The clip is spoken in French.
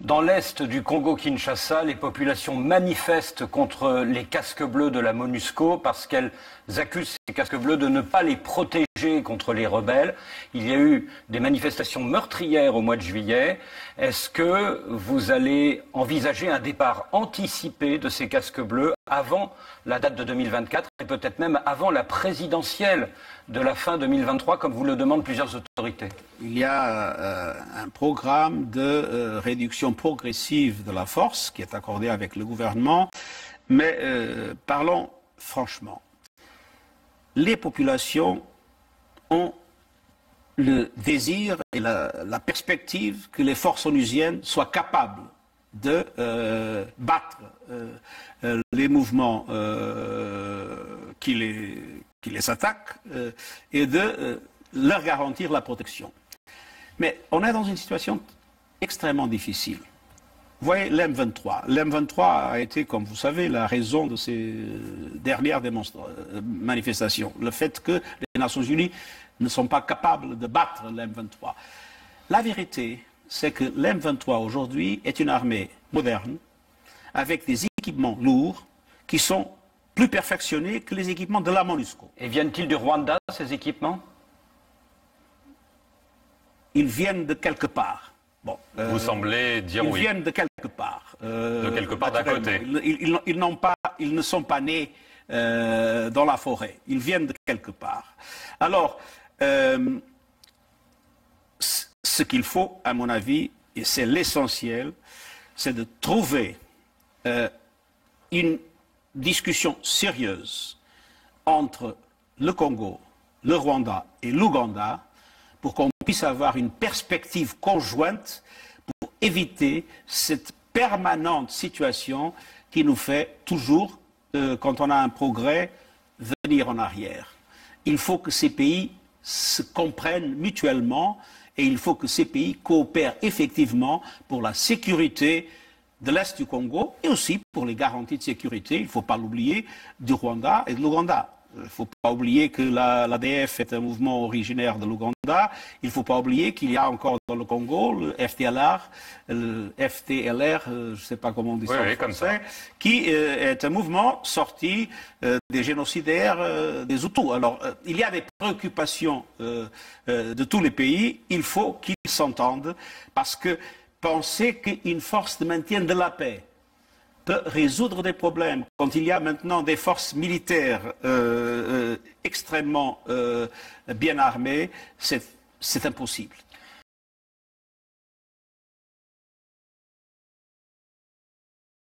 Dans l'est du Congo-Kinshasa, les populations manifestent contre les casques bleus de la MONUSCO parce qu'elles accusent ces casques bleus de ne pas les protéger contre les rebelles. Il y a eu des manifestations meurtrières au mois de juillet. Est-ce que vous allez envisager un départ anticipé de ces casques bleus avant la date de 2024 et peut-être même avant la présidentielle de la fin 2023, comme vous le demandent plusieurs autorités? Il y a un programme de réduction progressive de la force qui est accordé avec le gouvernement, mais parlons franchement. Les populations ont le désir et la perspective que les forces onusiennes soient capables de battre les mouvements qui les attaquent et de leur garantir la protection. Mais on est dans une situation extrêmement difficile. Vous voyez l'M23. L'M23 a été, comme vous savez, la raison de ces dernières manifestations. Le fait que les Nations Unies ne sont pas capables de battre l'M23. La vérité, c'est que l'M23 aujourd'hui est une armée moderne, avec des équipements lourds, qui sont plus perfectionnés que les équipements de la MONUSCO. Et viennent-ils du Rwanda, ces équipements? Ils viennent de quelque part. Bon, vous semblez dire oui. Ils viennent de quelque part. De quelque part d'à côté. Ils ne sont pas nés dans la forêt. Ils viennent de quelque part. Alors, ce qu'il faut, à mon avis, et c'est l'essentiel, c'est de trouver une discussion sérieuse entre le Congo, le Rwanda et l'Ouganda pour qu'on puisse avoir une perspective conjointe pour éviter cette permanente situation qui nous fait toujours, quand on a un progrès, venir en arrière. Il faut que ces pays se comprennent mutuellement et il faut que ces pays coopèrent effectivement pour la sécurité de l'Est du Congo et aussi pour les garanties de sécurité, il ne faut pas l'oublier, du Rwanda et de l'Ouganda. Il ne faut pas oublier que l'ADF est un mouvement originaire de l'Ouganda. Il ne faut pas oublier qu'il y a encore dans le Congo le FDLR, je ne sais pas comment on dit ça en français, qui est un mouvement sorti des génocidaires des Hutus. Alors, il y a des préoccupations de tous les pays. Il faut qu'ils s'entendent parce que penser qu'une force de maintien de la paix peut résoudre des problèmes quand il y a maintenant des forces militaires extrêmement bien armées, c'est impossible.